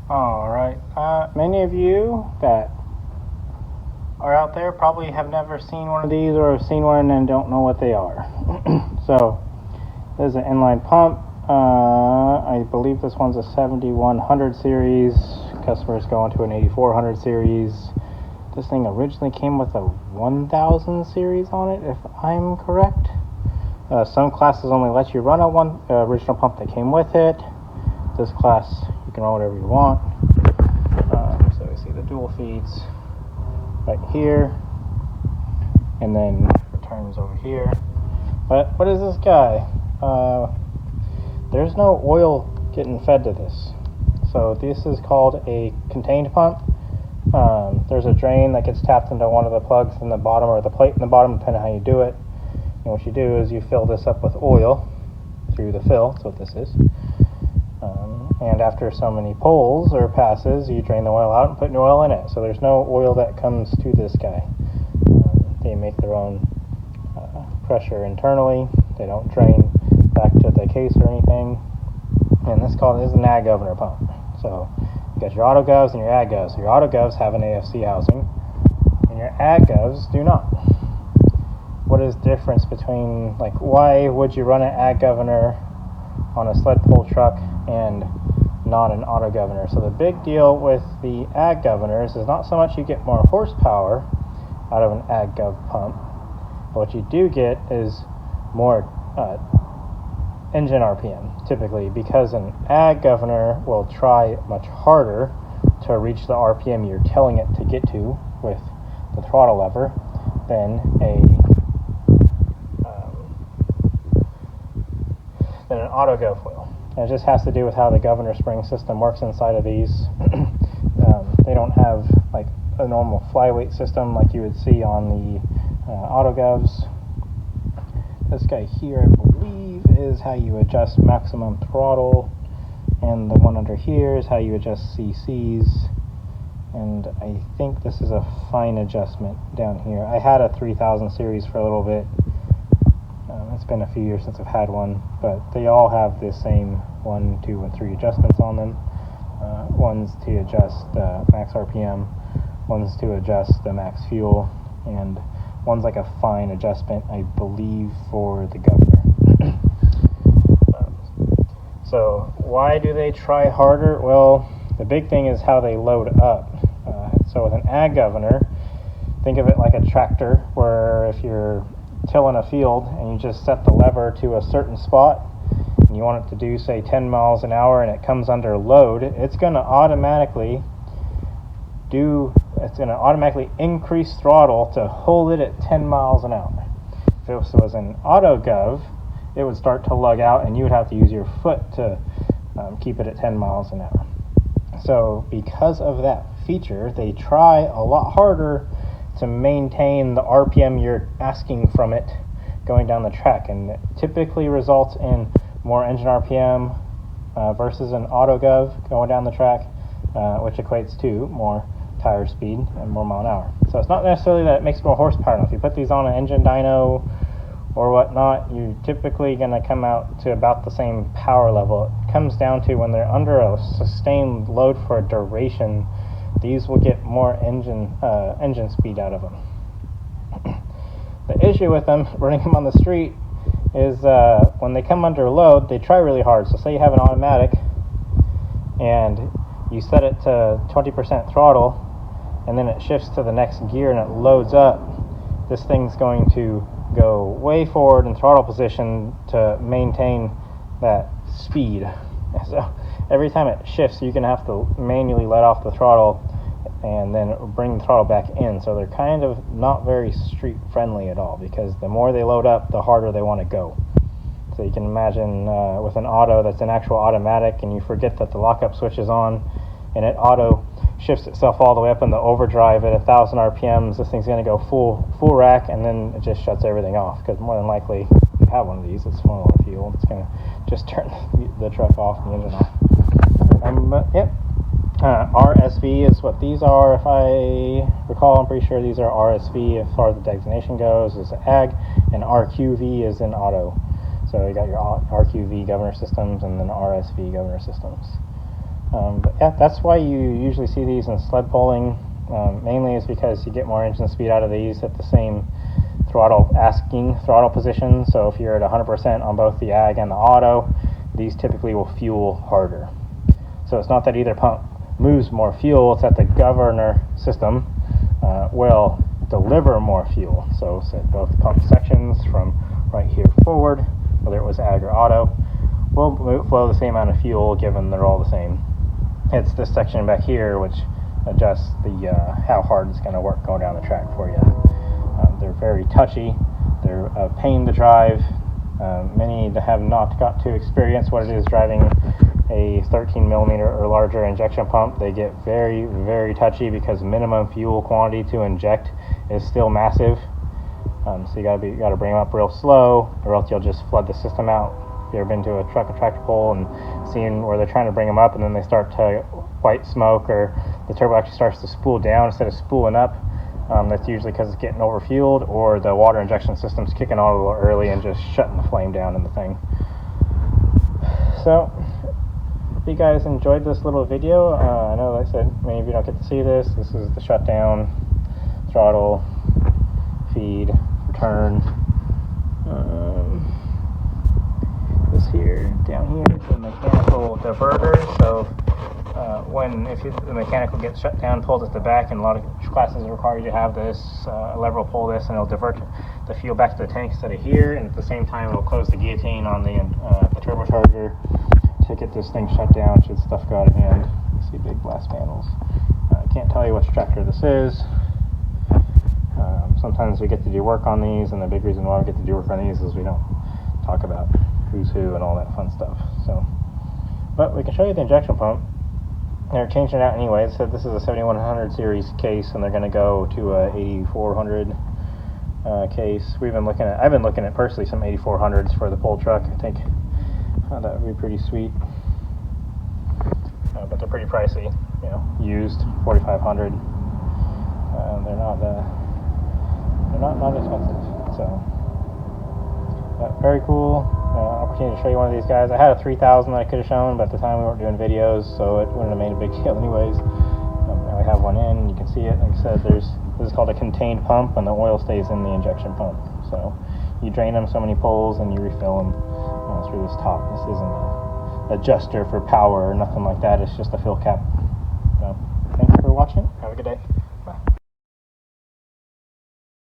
Alright, many of you that are out there probably have never seen one of these or have seen one and don't know what they are. So, this is an inline pump. I believe this one's a 7100 series. Customers go into an 8400 series. This thing originally came with a 1000 series on it, if I'm correct. Some classes only let you run a original pump that came with it. This class, you can run whatever you want. So you see the dual feeds right here, and then returns over here. But what is this guy? There's no oil getting fed to this. So this is called a contained pump. There's a drain that gets tapped into one of the plugs in the bottom or the plate in the bottom, depending on how you do it. And what you do is you fill this up with oil through the fill. That's what this is. And after so many pulls or passes, you drain the oil out and put new oil in it. So there's no oil that comes to this guy. They make their own pressure internally. They don't drain back to the case or anything. And this is an ag governor pump. So you got your auto govs and your ag govs. Your auto govs have an AFC housing, and your ag govs do not. What is the difference between, like, why would you run an ag governor on a sled pull truck and not an auto governor? So the big deal with the ag governors is not so much you get more horsepower out of an ag gov pump, but what you do get is more engine RPM, typically, because an ag governor will try much harder to reach the RPM you're telling it to get to with the throttle lever than an auto gov will. And it just has to do with how the governor spring system works inside of these. They don't have like a normal flyweight system like you would see on the auto govs. This guy here, I believe, is how you adjust maximum throttle, and the one under here is how you adjust CCs. And I think this is a fine adjustment down here. I had a 3000 series for a little bit. It's been a few years since I've had one, but they all have the same 1, 2, and 3 adjustments on them. One's to adjust the max RPM, one's to adjust the max fuel, and one's like a fine adjustment, I believe, for the governor. So why do they try harder? Well, the big thing is how they load up. So with an ag governor, think of it like a tractor, where if you're tilling a field and you just set the lever to a certain spot and you want it to do, say, 10 miles an hour, and it comes under load, it's going to automatically increase throttle to hold it at 10 miles an hour. If it was an auto gov, it would start to lug out and you would have to use your foot to keep it at 10 miles an hour. So because of that feature, they try a lot harder to maintain the RPM you're asking from it going down the track, and it typically results in more engine RPM versus an auto gov going down the track, which equates to more tire speed and more mile an hour. So it's not necessarily that it makes more horsepower. Now, if you put these on an engine dyno or whatnot, you're typically going to come out to about the same power level. It comes down to when they're under a sustained load for a duration, these will get more engine speed out of them. The issue with them, running them on the street, is when they come under load, they try really hard. So say you have an automatic and you set it to 20% throttle, and then it shifts to the next gear and it loads up. This thing's going to go way forward in throttle position to maintain that speed. So every time it shifts, you're going to have to manually let off the throttle and then bring the throttle back in. So they're kind of not very street friendly at all, because the more they load up, the harder they want to go. So you can imagine with an auto that's an actual automatic and you forget that the lockup switch is on, and it auto shifts itself all the way up in the overdrive at 1000 RPMs, this thing's going to go full rack, and then it just shuts everything off, because more than likely, if you have one of these, it's full of fuel, it's going to just turn the truck off and the engine off. Yep. RSV is what these are, if I recall. I'm pretty sure these are RSV as far as the designation goes, is ag, and RQV is in auto. So you got your RQV governor systems and then RSV governor systems. But yeah, that's why you usually see these in sled pulling. Mainly is because you get more engine speed out of these at the same throttle position. So if you're at 100% on both the ag and the auto, these typically will fuel harder. So it's not that either pump moves more fuel, it's that the governor system will deliver more fuel. So both pump sections from right here forward, whether it was ag or auto, will flow the same amount of fuel given they're all the same. It's this section back here which adjusts the how hard it's going to work going down the track for you. They're very touchy. They're a pain to drive. Many have not got to experience what it is driving a 13 millimeter or larger injection pump. They get very, very touchy because minimum fuel quantity to inject is still massive. So you gotta bring them up real slow, or else you'll just flood the system out. If you've ever been to a tractor pull and seen where they're trying to bring them up and then they start to white smoke, or the turbo actually starts to spool down instead of spooling up, that's usually because it's getting overfueled, or the water injection system's kicking on a little early and just shutting the flame down in the thing. So if you guys enjoyed this little video, I know, like I said, many of you don't get to see this. This is the shutdown, throttle, feed, return. This here, down here, is the mechanical diverter. So if the mechanical gets shut down, pulls at the back, and a lot of classes require you to have this lever will pull this, and it'll divert the fuel back to the tank instead of here, and at the same time it'll close the guillotine on the turbocharger to get this thing shut down should stuff go out of hand. You see big blast panels. I can't tell you which tractor this is. Sometimes we get to do work on these, and the big reason why we get to do work on these is we don't talk about who's who and all that fun stuff. But we can show you the injection pump. They're changing it out anyway. So this is a 7100 series case, and they're going to go to a 8400 case. I've been looking at personally some 8400s for the pull truck. I think that would be pretty sweet. But they're pretty pricey. Used 4500. They're not expensive. So very cool. Opportunity to show you one of these guys. I had a 3000 that I could have shown, but at the time we weren't doing videos, so it wouldn't have made a big deal anyways. Now we have one in, you can see it. Like I said, this is called a contained pump, and the oil stays in the injection pump. So you drain them so many pulls, and you refill them through this top. This isn't an adjuster for power or nothing like that. It's just a fill cap. So thanks for watching. Have a good day.